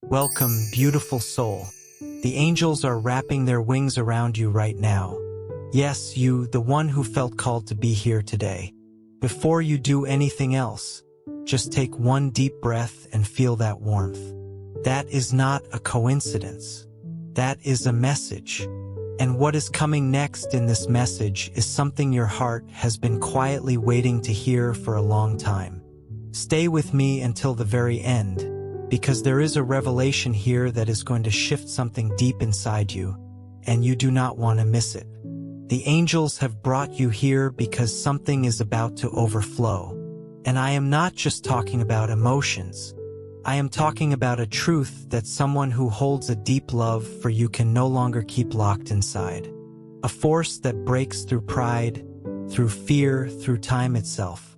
Welcome, beautiful soul. The angels are wrapping their wings around you right now. Yes, you, the one who felt called to be here today. Before you do anything else, just take one deep breath and feel that warmth. That is not a coincidence. That is a message. And what is coming next in this message is something your heart has been quietly waiting to hear for a long time. Stay with me until the very end, because there is a revelation here that is going to shift something deep inside you, and you do not want to miss it. The angels have brought you here because something is about to overflow. And I am not just talking about emotions. I am talking about a truth that someone who holds a deep love for you can no longer keep locked inside. A force that breaks through pride, through fear, through time itself.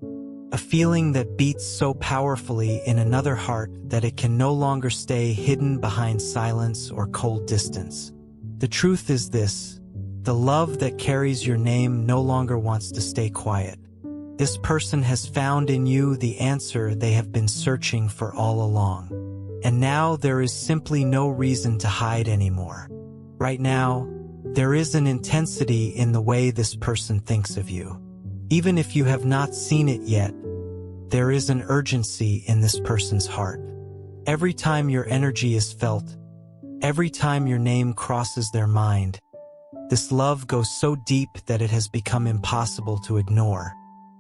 A feeling that beats so powerfully in another heart that it can no longer stay hidden behind silence or cold distance. The truth is this: the love that carries your name no longer wants to stay quiet. This person has found in you the answer they have been searching for all along. And now there is simply no reason to hide anymore. Right now, there is an intensity in the way this person thinks of you. Even if you have not seen it yet, there is an urgency in this person's heart. Every time your energy is felt, every time your name crosses their mind, this love goes so deep that it has become impossible to ignore.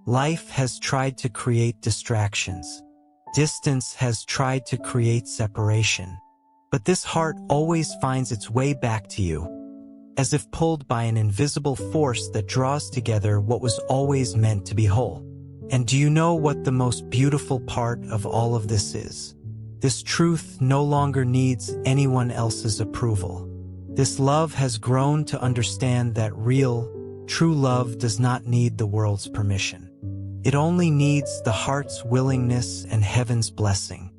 Life has tried to create distractions. Distance has tried to create separation. But this heart always finds its way back to you, as if pulled by an invisible force that draws together what was always meant to be whole. And do you know what the most beautiful part of all of this is? This truth no longer needs anyone else's approval. This love has grown to understand that real, true love does not need the world's permission. It only needs the heart's willingness and heaven's blessing.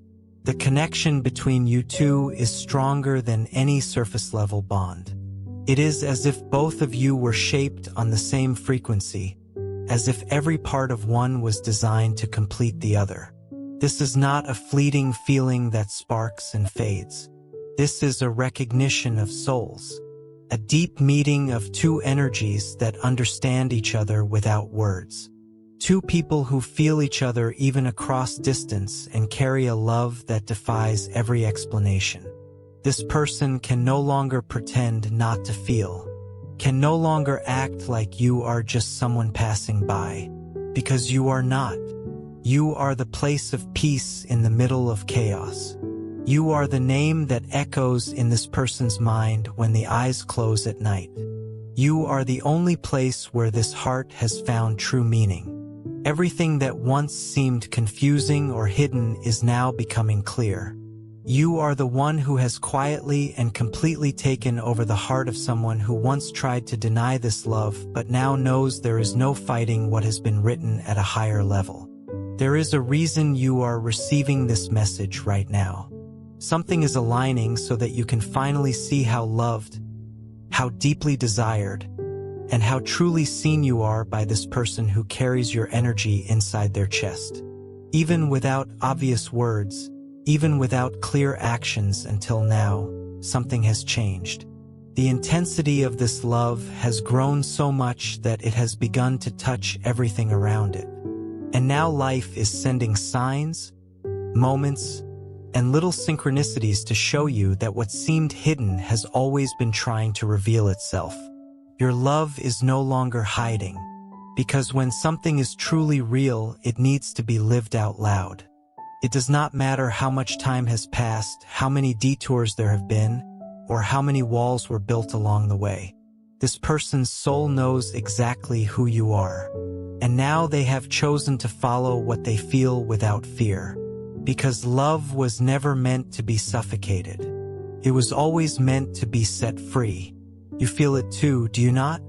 The connection between you two is stronger than any surface-level bond. It is as if both of you were shaped on the same frequency, as if every part of one was designed to complete the other. This is not a fleeting feeling that sparks and fades. This is a recognition of souls, a deep meeting of two energies that understand each other without words. Two people who feel each other even across distance and carry a love that defies every explanation. This person can no longer pretend not to feel, can no longer act like you are just someone passing by, because you are not. You are the place of peace in the middle of chaos. You are the name that echoes in this person's mind when the eyes close at night. You are the only place where this heart has found true meaning. Everything that once seemed confusing or hidden is now becoming clear. You are the one who has quietly and completely taken over the heart of someone who once tried to deny this love but now knows there is no fighting what has been written at a higher level. There is a reason you are receiving this message right now. Something is aligning so that you can finally see how loved, how deeply desired, and how truly seen you are by this person who carries your energy inside their chest. Even without obvious words, even without clear actions until now, something has changed. The intensity of this love has grown so much that it has begun to touch everything around it. And now life is sending signs, moments, and little synchronicities to show you that what seemed hidden has always been trying to reveal itself. Your love is no longer hiding, because when something is truly real, it needs to be lived out loud. It does not matter how much time has passed, how many detours there have been, or how many walls were built along the way. This person's soul knows exactly who you are, and now they have chosen to follow what they feel without fear. Because love was never meant to be suffocated. It was always meant to be set free. You feel it too, do you not?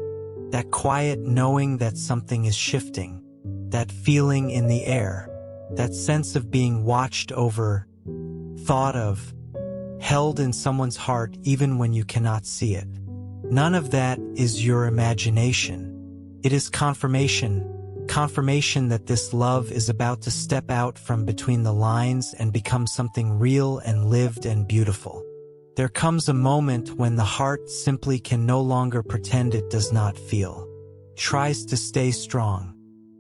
That quiet knowing that something is shifting. That feeling in the air. That sense of being watched over, thought of, held in someone's heart even when you cannot see it. None of that is your imagination. It is confirmation confirmation that this love is about to step out from between the lines and become something real and lived and beautiful. There comes a moment when the heart simply can no longer pretend it does not feel. Tries to stay strong.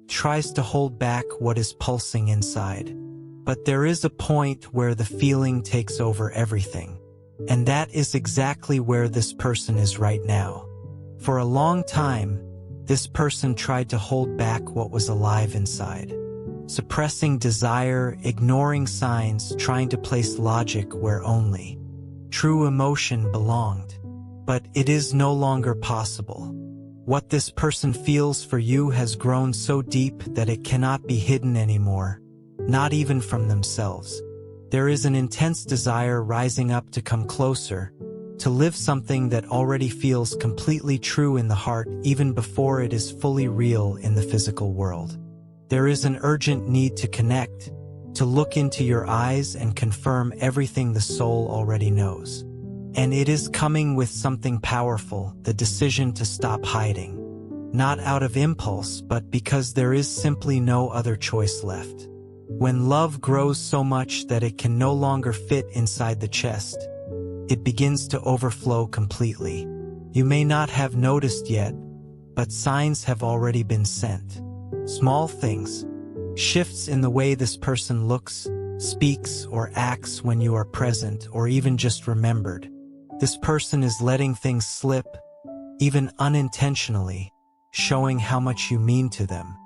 Tries to hold back what is pulsing inside. But there is a point where the feeling takes over everything. And that is exactly where this person is right now. For a long time, this person tried to hold back what was alive inside. Suppressing desire, ignoring signs, trying to place logic where only true emotion belonged. But it is no longer possible. What this person feels for you has grown so deep that it cannot be hidden anymore, not even from themselves. There is an intense desire rising up to come closer, to live something that already feels completely true in the heart even before it is fully real in the physical world. There is an urgent need to connect, to look into your eyes and confirm everything the soul already knows. And it is coming with something powerful, the decision to stop hiding. Not out of impulse, but because there is simply no other choice left. When love grows so much that it can no longer fit inside the chest, it begins to overflow completely. You may not have noticed yet, but signs have already been sent. Small things, shifts in the way this person looks, speaks, or acts when you are present or even just remembered. This person is letting things slip, even unintentionally, showing how much you mean to them.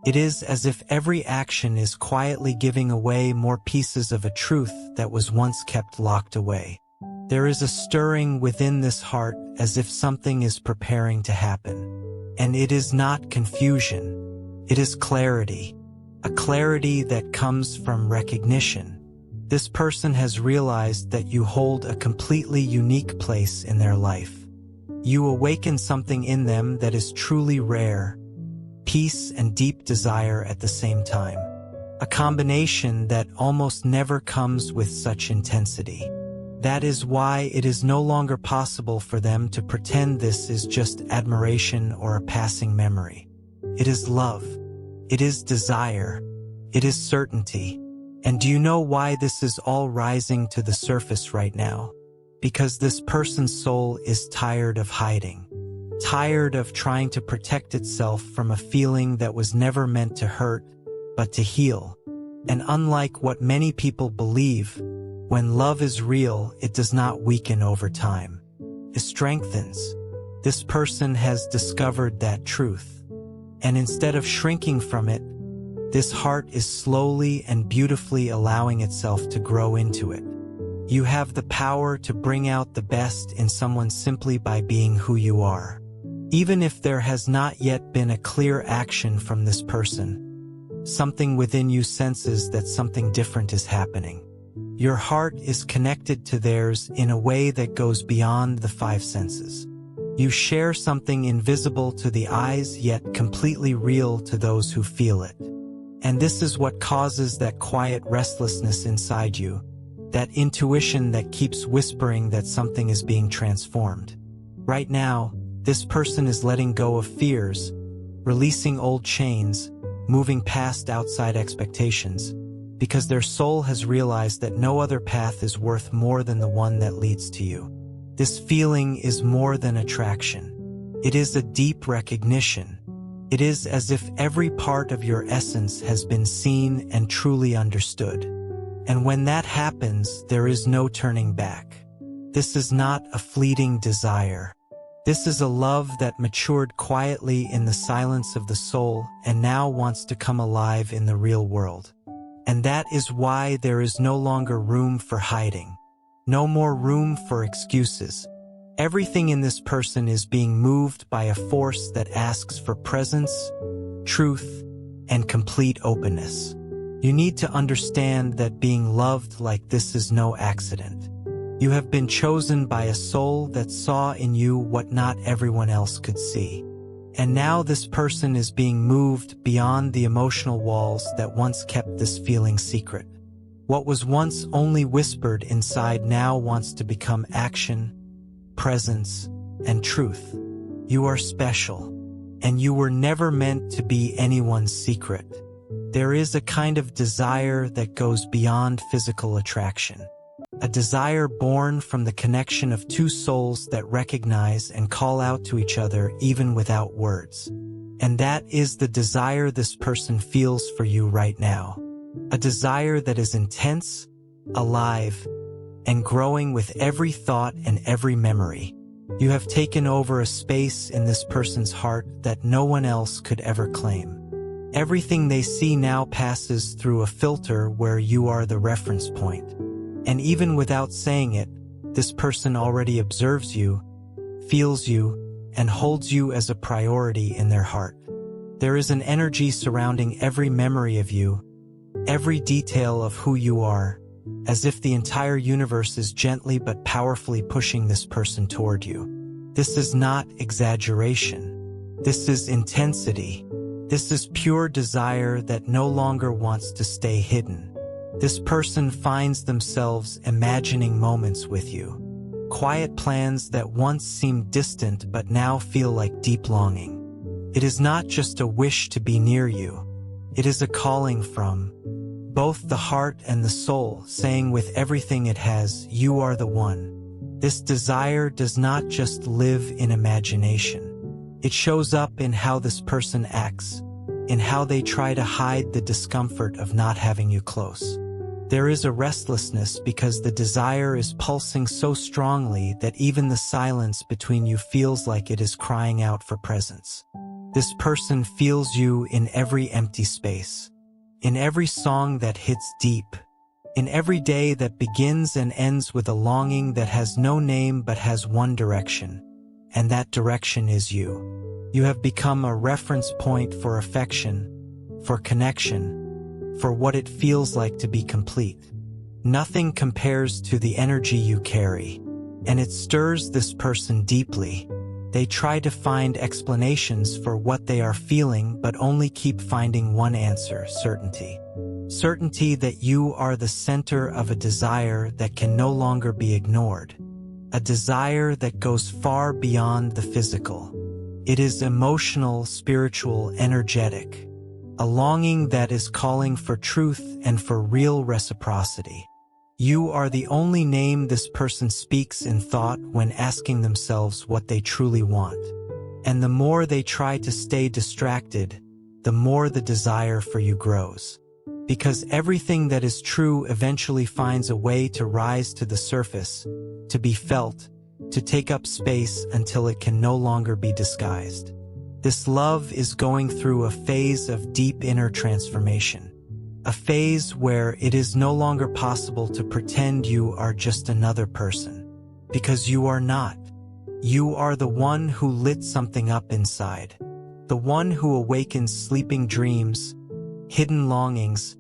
It is as if every action is quietly giving away more pieces of a truth that was once kept locked away. There is a stirring within this heart as if something is preparing to happen. And it is not confusion. It is clarity. A clarity that comes from recognition. This person has realized that you hold a completely unique place in their life. You awaken something in them that is truly rare. Peace and deep desire at the same time. A combination that almost never comes with such intensity. That is why it is no longer possible for them to pretend this is just admiration or a passing memory. It is love. It is desire. It is certainty. And do you know why this is all rising to the surface right now? Because this person's soul is tired of hiding. Tired of trying to protect itself from a feeling that was never meant to hurt, but to heal. And unlike what many people believe, when love is real, it does not weaken over time. It strengthens. This person has discovered that truth. And instead of shrinking from it, this heart is slowly and beautifully allowing itself to grow into it. You have the power to bring out the best in someone simply by being who you are. Even if there has not yet been a clear action from this person, something within you senses that something different is happening. Your heart is connected to theirs in a way that goes beyond the five senses. You share something invisible to the eyes yet completely real to those who feel it. And this is what causes that quiet restlessness inside you, that intuition that keeps whispering that something is being transformed. Right now, this person is letting go of fears, releasing old chains, moving past outside expectations, because their soul has realized that no other path is worth more than the one that leads to you. This feeling is more than attraction. It is a deep recognition. It is as if every part of your essence has been seen and truly understood. And when that happens, there is no turning back. This is not a fleeting desire. This is a love that matured quietly in the silence of the soul and now wants to come alive in the real world. And that is why there is no longer room for hiding. No more room for excuses. Everything in this person is being moved by a force that asks for presence, truth, and complete openness. You need to understand that being loved like this is no accident. You have been chosen by a soul that saw in you what not everyone else could see. And now this person is being moved beyond the emotional walls that once kept this feeling secret. What was once only whispered inside now wants to become action, presence, and truth. You are special. and you were never meant to be anyone's secret. There is a kind of desire that goes beyond physical attraction. A desire born from the connection of two souls that recognize and call out to each other even without words. And that is the desire this person feels for you right now. A desire that is intense, alive, and growing with every thought and every memory. You have taken over a space in this person's heart that no one else could ever claim. Everything they see now passes through a filter where you are the reference point. And even without saying it, this person already observes you, feels you, and holds you as a priority in their heart. There is an energy surrounding every memory of you, every detail of who you are, as if the entire universe is gently but powerfully pushing this person toward you. This is not exaggeration. This is intensity. This is pure desire that no longer wants to stay hidden. This person finds themselves imagining moments with you. Quiet plans that once seemed distant but now feel like deep longing. It is not just a wish to be near you. It is a calling from both the heart and the soul, saying with everything it has, you are the one. This desire does not just live in imagination. It shows up in how this person acts, in how they try to hide the discomfort of not having you close. There is a restlessness because the desire is pulsing so strongly that even the silence between you feels like it is crying out for presence. This person feels you in every empty space, in every song that hits deep, in every day that begins and ends with a longing that has no name but has one direction, and that direction is you. You have become a reference point for affection, for connection, for what it feels like to be complete. Nothing compares to the energy you carry, and it stirs this person deeply. They try to find explanations for what they are feeling but only keep finding one answer: certainty. Certainty that you are the center of a desire that can no longer be ignored. A desire that goes far beyond the physical. It is emotional, spiritual, energetic. A longing that is calling for truth and for real reciprocity. You are the only name this person speaks in thought when asking themselves what they truly want. And the more they try to stay distracted, the more the desire for you grows. Because everything that is true eventually finds a way to rise to the surface, to be felt, to take up space until it can no longer be disguised. This love is going through a phase of deep inner transformation. A phase where it is no longer possible to pretend you are just another person. Because you are not. You are the one who lit something up inside. The one who awakens sleeping dreams, hidden longings,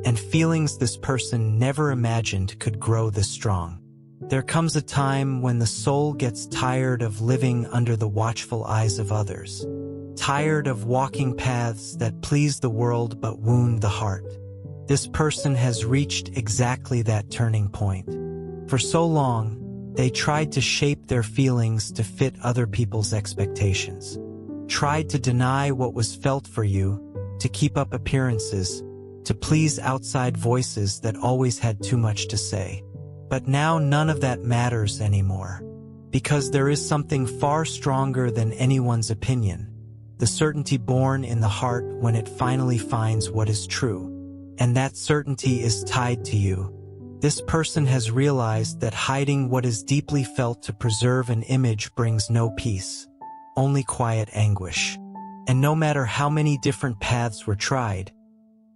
and feelings this person never imagined could grow this strong. There comes a time when the soul gets tired of living under the watchful eyes of others. Tired of walking paths that please the world but wound the heart. This person has reached exactly that turning point. For so long, they tried to shape their feelings to fit other people's expectations. Tried to deny what was felt for you, to keep up appearances, to please outside voices that always had too much to say. But now none of that matters anymore. Because there is something far stronger than anyone's opinion. The certainty born in the heart when it finally finds what is true. And that certainty is tied to you. This person has realized that hiding what is deeply felt to preserve an image brings no peace, only quiet anguish. And no matter how many different paths were tried,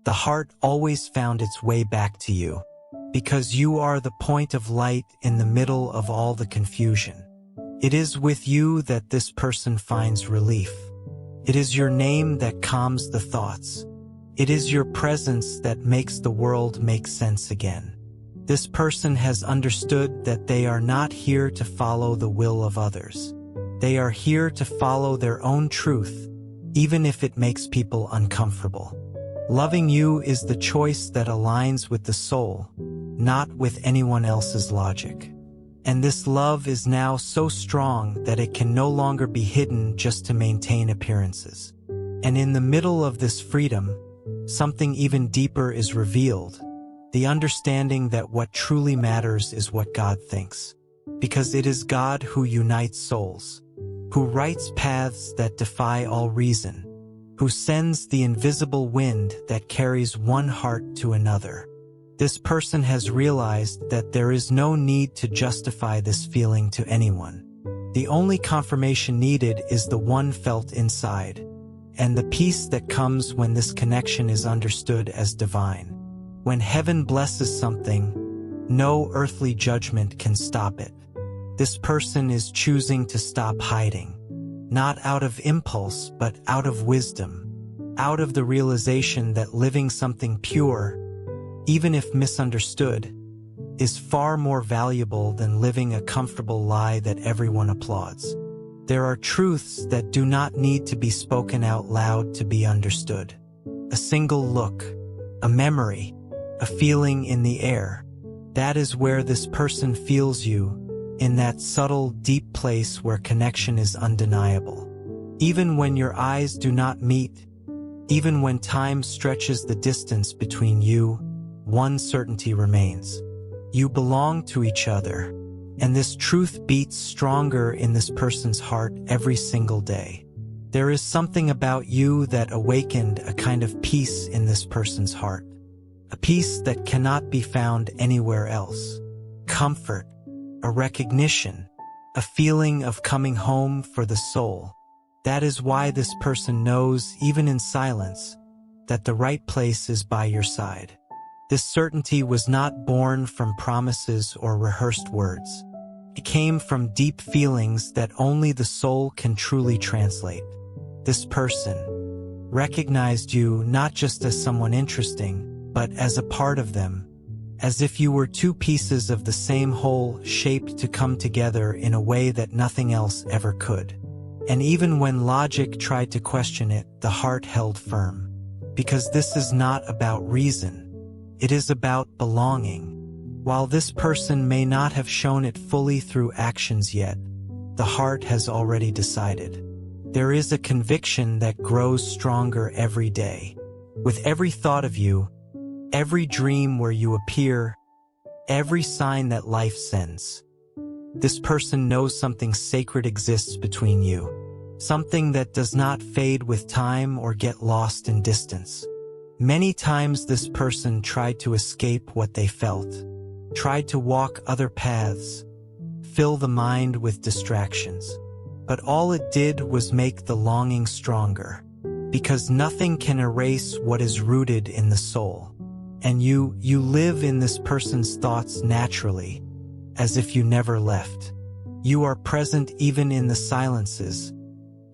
the heart always found its way back to you. Because you are the point of light in the middle of all the confusion. It is with you that this person finds relief. It is your name that calms the thoughts. It is your presence that makes the world make sense again. This person has understood that they are not here to follow the will of others. They are here to follow their own truth, even if it makes people uncomfortable. Loving you is the choice that aligns with the soul, not with anyone else's logic. And this love is now so strong that it can no longer be hidden just to maintain appearances. And in the middle of this freedom, something even deeper is revealed, the understanding that what truly matters is what God thinks. Because it is God who unites souls, who writes paths that defy all reason, who sends the invisible wind that carries one heart to another. This person has realized that there is no need to justify this feeling to anyone. The only confirmation needed is the one felt inside, and the peace that comes when this connection is understood as divine. When heaven blesses something, no earthly judgment can stop it. This person is choosing to stop hiding, not out of impulse but out of wisdom, out of the realization that living something pure, even if misunderstood, is far more valuable than living a comfortable lie that everyone applauds. There are truths that do not need to be spoken out loud to be understood. A single look, a memory, a feeling in the air. That is where this person feels you, in that subtle, deep place where connection is undeniable. Even when your eyes do not meet, even when time stretches the distance between you, one certainty remains. You belong to each other, and this truth beats stronger in this person's heart every single day. There is something about you that awakened a kind of peace in this person's heart, a peace that cannot be found anywhere else. Comfort, a recognition, a feeling of coming home for the soul. That is why this person knows, even in silence, that the right place is by your side. This certainty was not born from promises or rehearsed words. It came from deep feelings that only the soul can truly translate. This person recognized you not just as someone interesting, but as a part of them, as if you were two pieces of the same whole shaped to come together in a way that nothing else ever could. And even when logic tried to question it, the heart held firm. Because this is not about reason. It is about belonging. While this person may not have shown it fully through actions yet, the heart has already decided. There is a conviction that grows stronger every day. With every thought of you, every dream where you appear, every sign that life sends. This person knows something sacred exists between you, something that does not fade with time or get lost in distance. Many times this person tried to escape what they felt, tried to walk other paths, fill the mind with distractions. But all it did was make the longing stronger, because nothing can erase what is rooted in the soul. And you live in this person's thoughts naturally, as if you never left. You are present even in the silences,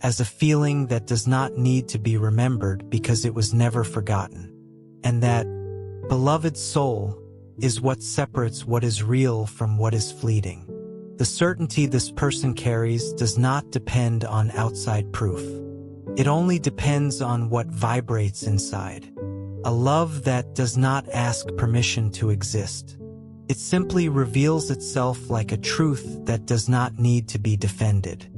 as a feeling that does not need to be remembered because it was never forgotten. And that beloved soul is what separates what is real from what is fleeting. The certainty this person carries does not depend on outside proof. It only depends on what vibrates inside. A love that does not ask permission to exist. It simply reveals itself like a truth that does not need to be defended.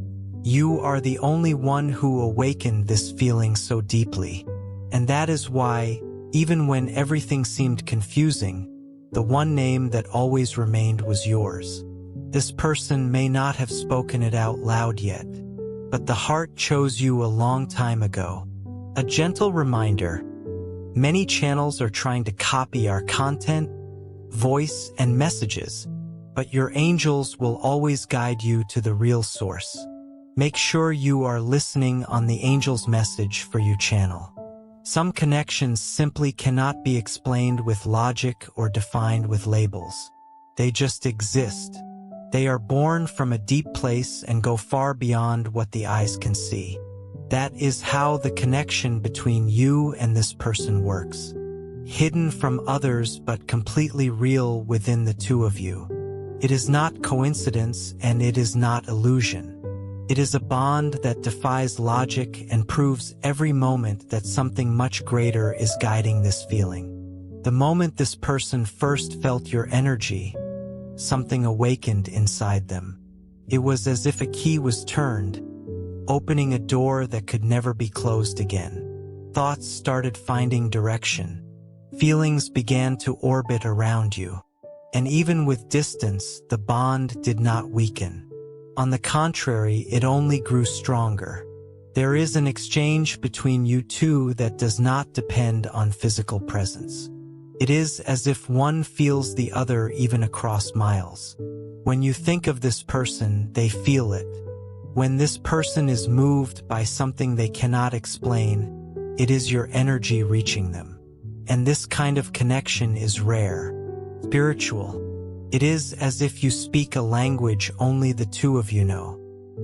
You are the only one who awakened this feeling so deeply. And that is why, even when everything seemed confusing, the one name that always remained was yours. This person may not have spoken it out loud yet, but the heart chose you a long time ago. A gentle reminder: many channels are trying to copy our content, voice, and messages, but your angels will always guide you to the real source. Make sure you are listening on the angel's message for you channel. Some connections simply cannot be explained with logic or defined with labels. They just exist. They are born from a deep place and go far beyond what the eyes can see. That is how the connection between you and this person works. Hidden from others but completely real within the two of you. It is not coincidence and it is not illusion. It is a bond that defies logic and proves every moment that something much greater is guiding this feeling. The moment this person first felt your energy, something awakened inside them. It was as if a key was turned, opening a door that could never be closed again. Thoughts started finding direction. Feelings began to orbit around you. And even with distance, the bond did not weaken. On the contrary, it only grew stronger. There is an exchange between you two that does not depend on physical presence. It is as if one feels the other even across miles. When you think of this person, they feel it. When this person is moved by something they cannot explain, it is your energy reaching them. And this kind of connection is rare. Spiritual. It is as if you speak a language only the two of you know.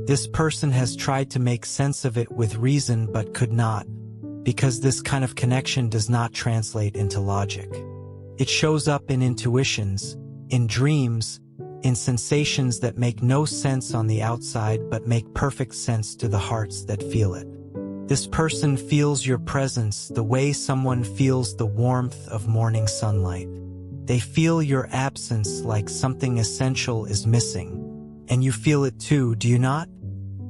This person has tried to make sense of it with reason but could not, because this kind of connection does not translate into logic. It shows up in intuitions, in dreams, in sensations that make no sense on the outside but make perfect sense to the hearts that feel it. This person feels your presence the way someone feels the warmth of morning sunlight. They feel your absence like something essential is missing. And you feel it too, do you not?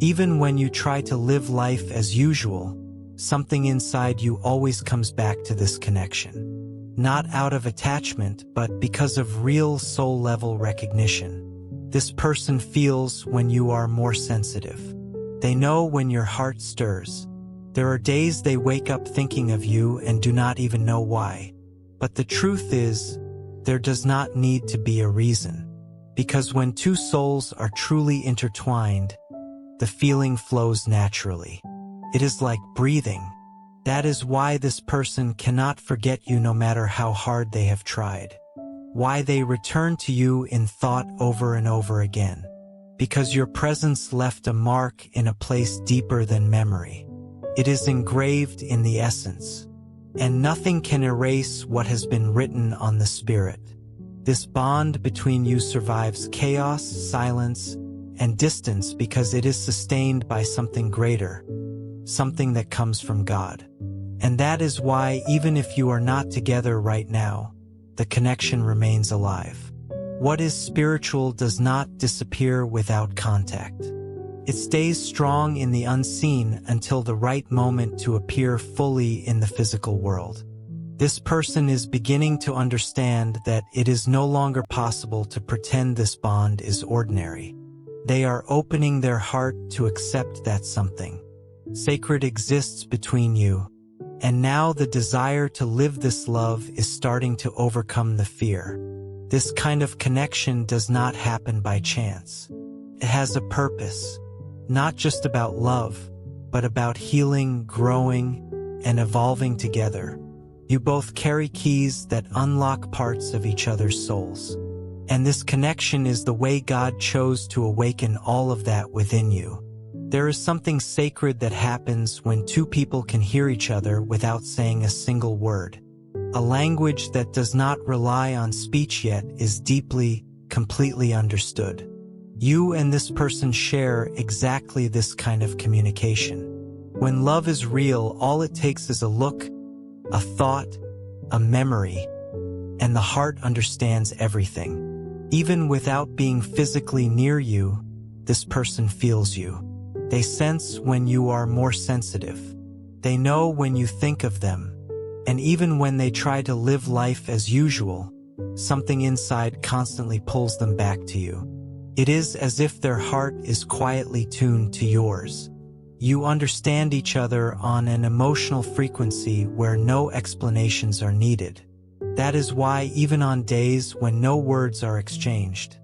Even when you try to live life as usual, something inside you always comes back to this connection. Not out of attachment, but because of real soul-level recognition. This person feels when you are more sensitive. They know when your heart stirs. There are days they wake up thinking of you and do not even know why. But the truth is, there does not need to be a reason. Because when two souls are truly intertwined, the feeling flows naturally. It is like breathing. That is why this person cannot forget you no matter how hard they have tried. Why they return to you in thought over and over again. Because your presence left a mark in a place deeper than memory. It is engraved in the essence. And nothing can erase what has been written on the spirit. This bond between you survives chaos, silence, and distance because it is sustained by something greater, something that comes from God. And that is why, even if you are not together right now, the connection remains alive. What is spiritual does not disappear without contact. It stays strong in the unseen until the right moment to appear fully in the physical world. This person is beginning to understand that it is no longer possible to pretend this bond is ordinary. They are opening their heart to accept that something sacred exists between you, and now the desire to live this love is starting to overcome the fear. This kind of connection does not happen by chance. It has a purpose. Not just about love, but about healing, growing, and evolving together. You both carry keys that unlock parts of each other's souls. And this connection is the way God chose to awaken all of that within you. There is something sacred that happens when two people can hear each other without saying a single word. A language that does not rely on speech yet is deeply, completely understood. You and this person share exactly this kind of communication. When love is real, all it takes is a look, a thought, a memory, and the heart understands everything. Even without being physically near you, this person feels you. They sense when you are more sensitive. They know when you think of them. And even when they try to live life as usual, something inside constantly pulls them back to you. It is as if their heart is quietly tuned to yours. You understand each other on an emotional frequency where no explanations are needed. That is why even on days when no words are exchanged,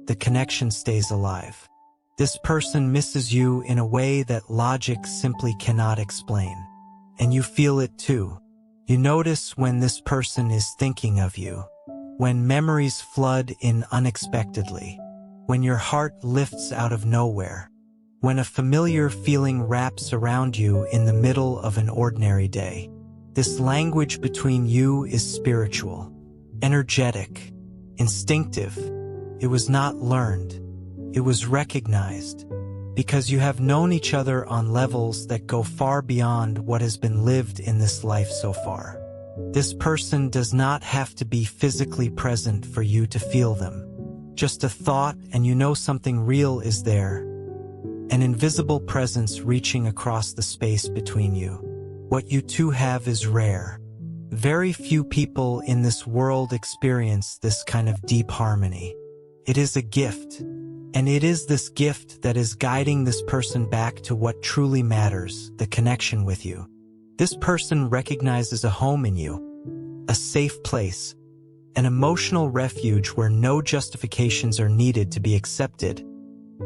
the connection stays alive. This person misses you in a way that logic simply cannot explain. And you feel it too. You notice when this person is thinking of you, when memories flood in unexpectedly, when your heart lifts out of nowhere, when a familiar feeling wraps around you in the middle of an ordinary day. This language between you is spiritual, energetic, instinctive. It was not learned. It was recognized, because you have known each other on levels that go far beyond what has been lived in this life so far. This person does not have to be physically present for you to feel them. Just a thought, and you know something real is there. An invisible presence reaching across the space between you. What you two have is rare. Very few people in this world experience this kind of deep harmony. It is a gift, and it is this gift that is guiding this person back to what truly matters, the connection with you. This person recognizes a home in you, a safe place, an emotional refuge where no justifications are needed to be accepted,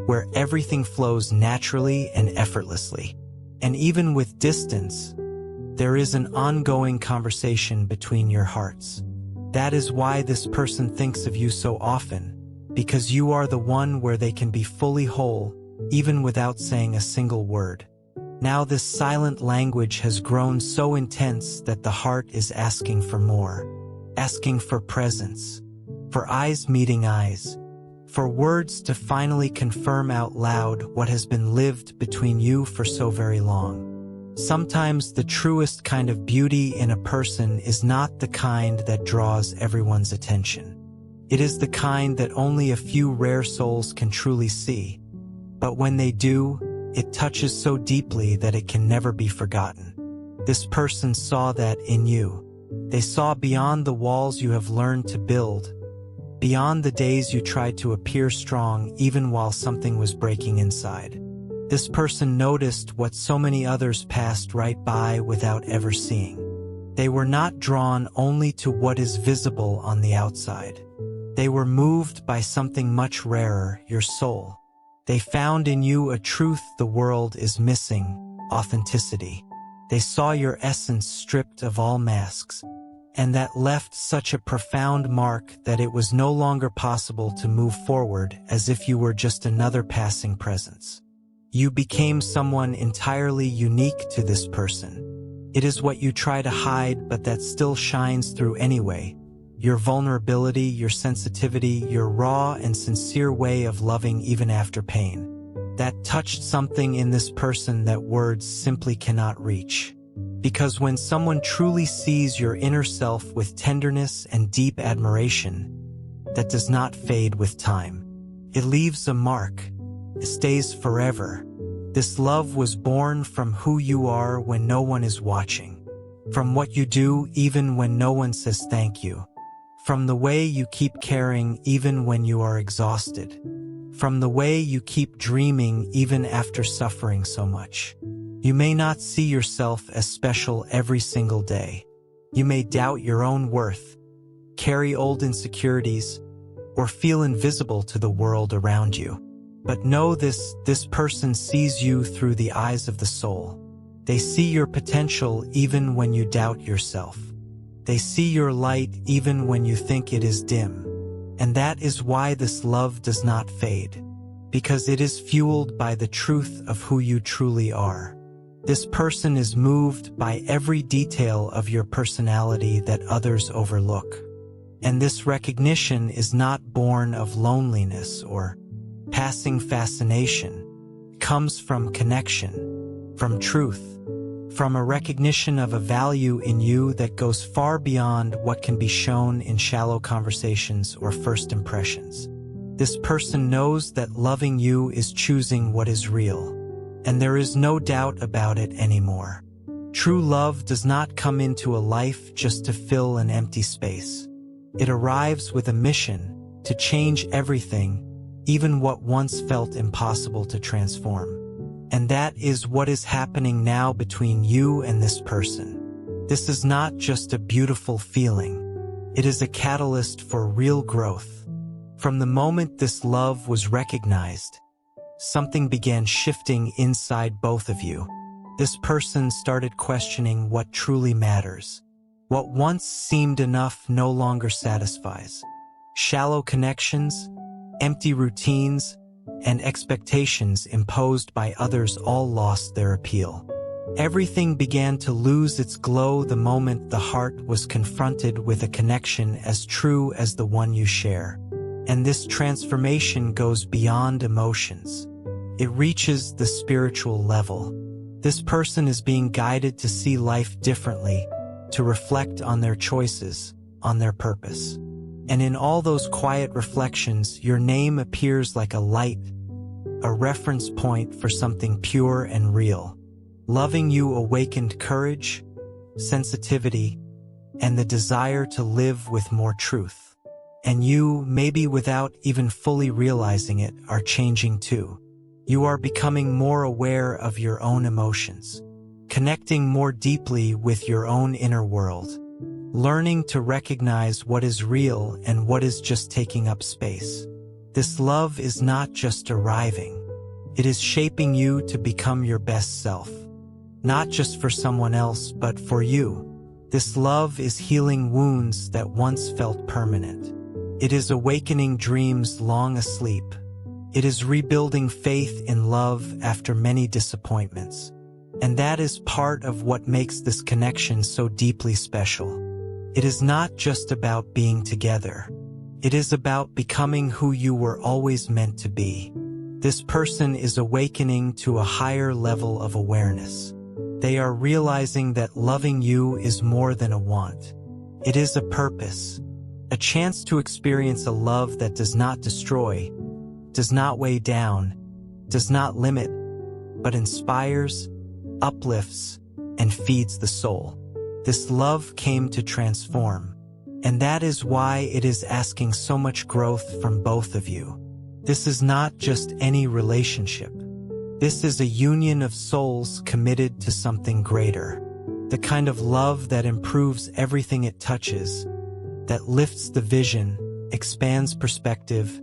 where everything flows naturally and effortlessly. And even with distance, there is an ongoing conversation between your hearts. That is why this person thinks of you so often, because you are the one where they can be fully whole, even without saying a single word. Now this silent language has grown so intense that the heart is asking for more, asking for presence, for eyes meeting eyes, for words to finally confirm out loud what has been lived between you for so very long. Sometimes the truest kind of beauty in a person is not the kind that draws everyone's attention. It is the kind that only a few rare souls can truly see. But when they do, it touches so deeply that it can never be forgotten. This person saw that in you. They saw beyond the walls you have learned to build, beyond the days you tried to appear strong even while something was breaking inside. This person noticed what so many others passed right by without ever seeing. They were not drawn only to what is visible on the outside. They were moved by something much rarer, your soul. They found in you a truth the world is missing, authenticity. They saw your essence stripped of all masks, and that left such a profound mark that it was no longer possible to move forward as if you were just another passing presence. You became someone entirely unique to this person. It is what you try to hide, but that still shines through anyway. Your vulnerability, your sensitivity, your raw and sincere way of loving even after pain. That touched something in this person that words simply cannot reach. Because when someone truly sees your inner self with tenderness and deep admiration, that does not fade with time. It leaves a mark. It stays forever. This love was born from who you are when no one is watching. From what you do even when no one says thank you. From the way you keep caring even when you are exhausted. From the way you keep dreaming even after suffering so much. You may not see yourself as special every single day. You may doubt your own worth, carry old insecurities, or feel invisible to the world around you. But know this person sees you through the eyes of the soul. They see your potential even when you doubt yourself. They see your light even when you think it is dim. And that is why this love does not fade, because it is fueled by the truth of who you truly are. This person is moved by every detail of your personality that others overlook. And this recognition is not born of loneliness or passing fascination. It comes from connection, from truth, from a recognition of a value in you that goes far beyond what can be shown in shallow conversations or first impressions. This person knows that loving you is choosing what is real, and there is no doubt about it anymore. True love does not come into a life just to fill an empty space. It arrives with a mission to change everything, even what once felt impossible to transform. And that is what is happening now between you and this person. This is not just a beautiful feeling. It is a catalyst for real growth. From the moment this love was recognized, something began shifting inside both of you. This person started questioning what truly matters. What once seemed enough no longer satisfies. Shallow connections, empty routines, and expectations imposed by others all lost their appeal. Everything began to lose its glow the moment the heart was confronted with a connection as true as the one you share. And this transformation goes beyond emotions. It reaches the spiritual level. This person is being guided to see life differently, to reflect on their choices, on their purpose. And in all those quiet reflections, your name appears like a light, a reference point for something pure and real. Loving you awakened courage, sensitivity, and the desire to live with more truth. And you, maybe without even fully realizing it, are changing too. You are becoming more aware of your own emotions, connecting more deeply with your own inner world, learning to recognize what is real and what is just taking up space. This love is not just arriving. It is shaping you to become your best self. Not just for someone else, but for you. This love is healing wounds that once felt permanent. It is awakening dreams long asleep. It is rebuilding faith in love after many disappointments. And that is part of what makes this connection so deeply special. It is not just about being together. It is about becoming who you were always meant to be. This person is awakening to a higher level of awareness. They are realizing that loving you is more than a want. It is a purpose, a chance to experience a love that does not destroy, does not weigh down, does not limit, but inspires, uplifts, and feeds the soul. This love came to transform, and that is why it is asking so much growth from both of you. This is not just any relationship. This is a union of souls committed to something greater. The kind of love that improves everything it touches, that lifts the vision, expands perspective,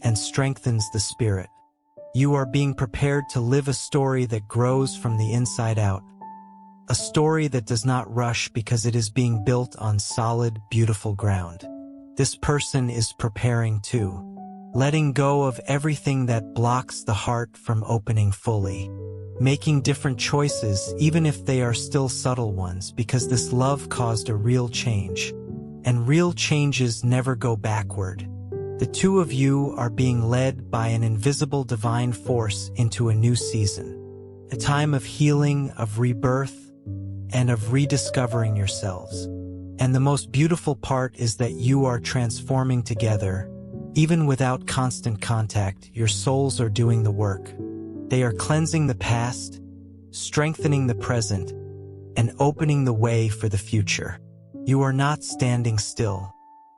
and strengthens the spirit. You are being prepared to live a story that grows from the inside out. A story that does not rush because it is being built on solid, beautiful ground. This person is preparing too, letting go of everything that blocks the heart from opening fully, making different choices even if they are still subtle ones, because this love caused a real change, and real changes never go backward. The two of you are being led by an invisible divine force into a new season, a time of healing, of rebirth, and of rediscovering yourselves. And the most beautiful part is that you are transforming together. Even without constant contact, your souls are doing the work. They are cleansing the past, strengthening the present, and opening the way for the future. You are not standing still.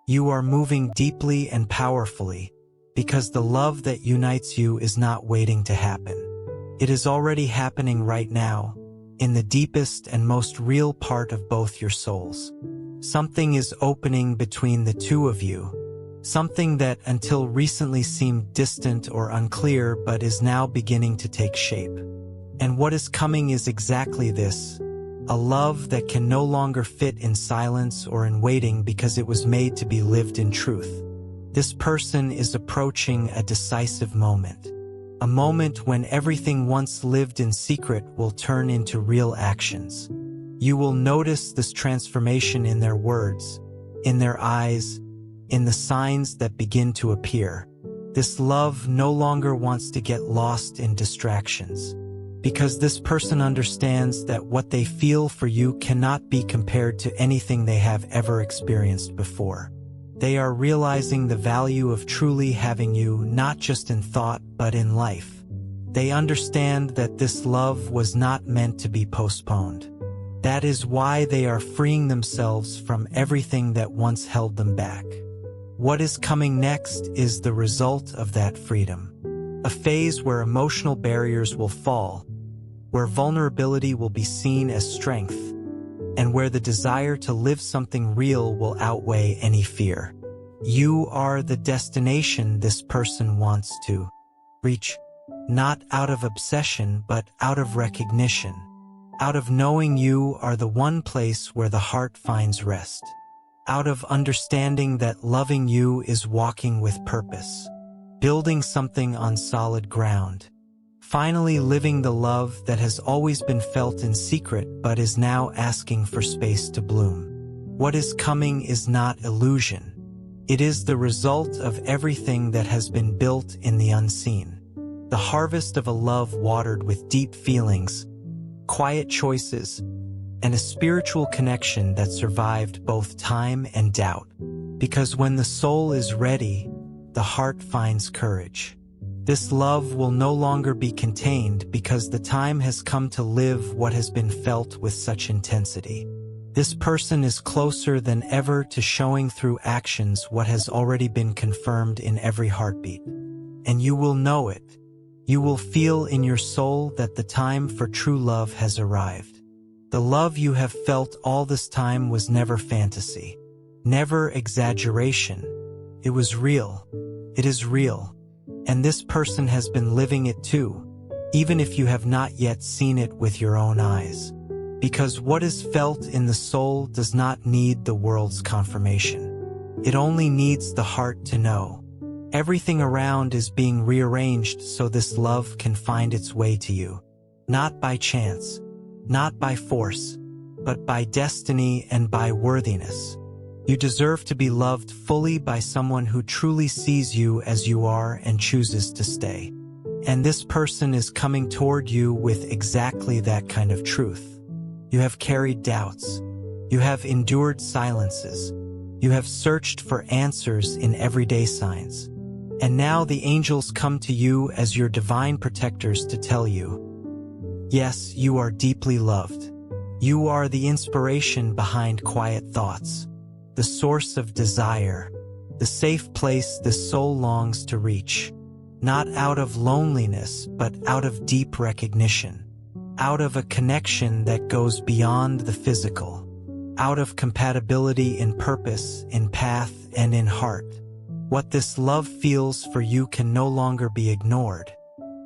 You are moving deeply and powerfully, because the love that unites you is not waiting to happen. It is already happening right now, in the deepest and most real part of both your souls. Something is opening between the two of you, something that until recently seemed distant or unclear but is now beginning to take shape. And what is coming is exactly this. A love that can no longer fit in silence or in waiting because it was made to be lived in truth. This person is approaching a decisive moment. A moment when everything once lived in secret will turn into real actions. You will notice this transformation in their words, in their eyes, in the signs that begin to appear. This love no longer wants to get lost in distractions, because this person understands that what they feel for you cannot be compared to anything they have ever experienced before. They are realizing the value of truly having you, not just in thought, but in life. They understand that this love was not meant to be postponed. That is why they are freeing themselves from everything that once held them back. What is coming next is the result of that freedom. A phase where emotional barriers will fall, where vulnerability will be seen as strength, and where the desire to live something real will outweigh any fear. You are the destination this person wants to reach, not out of obsession, but out of recognition, out of knowing you are the one place where the heart finds rest, out of understanding that loving you is walking with purpose, building something on solid ground. Finally living the love that has always been felt in secret but is now asking for space to bloom. What is coming is not illusion. It is the result of everything that has been built in the unseen. The harvest of a love watered with deep feelings, quiet choices, and a spiritual connection that survived both time and doubt. Because when the soul is ready, the heart finds courage. This love will no longer be contained because the time has come to live what has been felt with such intensity. This person is closer than ever to showing through actions what has already been confirmed in every heartbeat. And you will know it. You will feel in your soul that the time for true love has arrived. The love you have felt all this time was never fantasy, never exaggeration. It was real. It is real. And this person has been living it too, even if you have not yet seen it with your own eyes. Because what is felt in the soul does not need the world's confirmation. It only needs the heart to know. Everything around is being rearranged so this love can find its way to you. Not by chance, not by force, but by destiny and by worthiness. You deserve to be loved fully by someone who truly sees you as you are and chooses to stay. And this person is coming toward you with exactly that kind of truth. You have carried doubts. You have endured silences. You have searched for answers in everyday signs. And now the angels come to you as your divine protectors to tell you, yes, you are deeply loved. You are the inspiration behind quiet thoughts, the source of desire, the safe place the soul longs to reach, not out of loneliness, but out of deep recognition, out of a connection that goes beyond the physical, out of compatibility in purpose, in path, and in heart. What this love feels for you can no longer be ignored,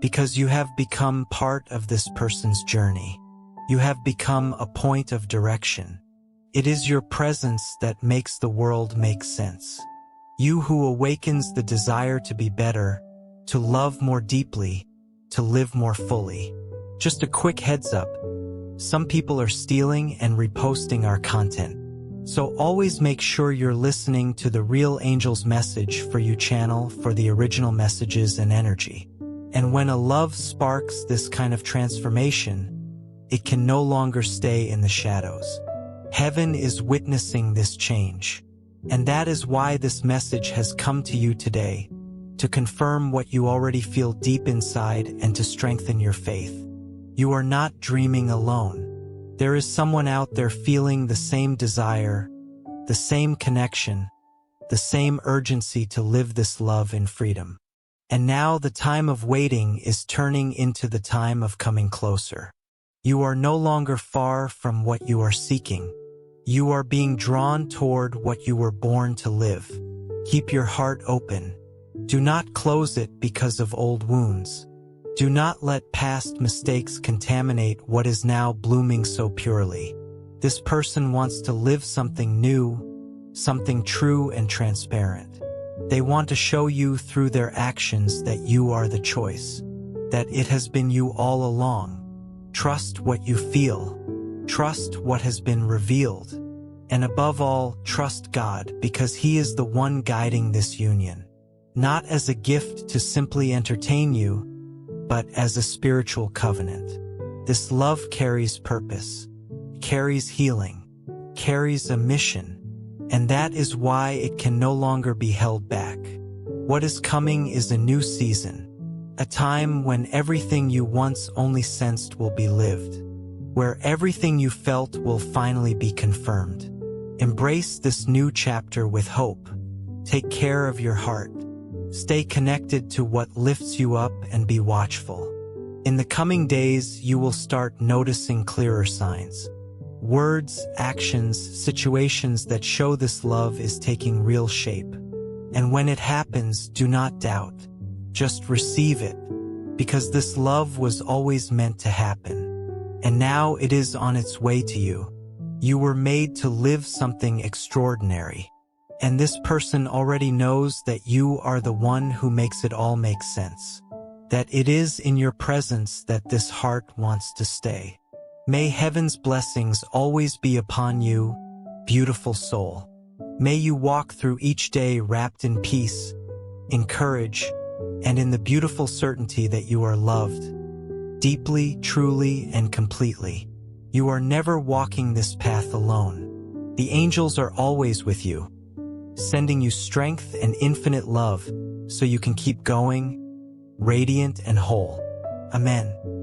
because you have become part of this person's journey. You have become a point of direction. It is your presence that makes the world make sense. You who awakens the desire to be better, to love more deeply, to live more fully. Just a quick heads up. Some people are stealing and reposting our content. So always make sure you're listening to the Real Angel's Message for You channel for the original messages and energy. And when a love sparks this kind of transformation, it can no longer stay in the shadows. Heaven is witnessing this change. And that is why this message has come to you today, to confirm what you already feel deep inside and to strengthen your faith. You are not dreaming alone. There is someone out there feeling the same desire, the same connection, the same urgency to live this love in freedom. And now the time of waiting is turning into the time of coming closer. You are no longer far from what you are seeking. You are being drawn toward what you were born to live. Keep your heart open. Do not close it because of old wounds. Do not let past mistakes contaminate what is now blooming so purely. This person wants to live something new, something true and transparent. They want to show you through their actions that you are the choice, that it has been you all along. Trust what you feel. Trust what has been revealed. And above all, trust God, because He is the one guiding this union. Not as a gift to simply entertain you, but as a spiritual covenant. This love carries purpose, carries healing, carries a mission, and that is why it can no longer be held back. What is coming is a new season, a time when everything you once only sensed will be lived, where everything you felt will finally be confirmed. Embrace this new chapter with hope. Take care of your heart. Stay connected to what lifts you up and be watchful. In the coming days, you will start noticing clearer signs. Words, actions, situations that show this love is taking real shape. And when it happens, do not doubt. Just receive it, because this love was always meant to happen. And now it is on its way to you. You were made to live something extraordinary. And this person already knows that you are the one who makes it all make sense. That it is in your presence that this heart wants to stay. May heaven's blessings always be upon you, beautiful soul. May you walk through each day wrapped in peace, in courage, and in the beautiful certainty that you are loved, deeply, truly, and completely. You are never walking this path alone. The angels are always with you, sending you strength and infinite love so you can keep going, radiant and whole. Amen.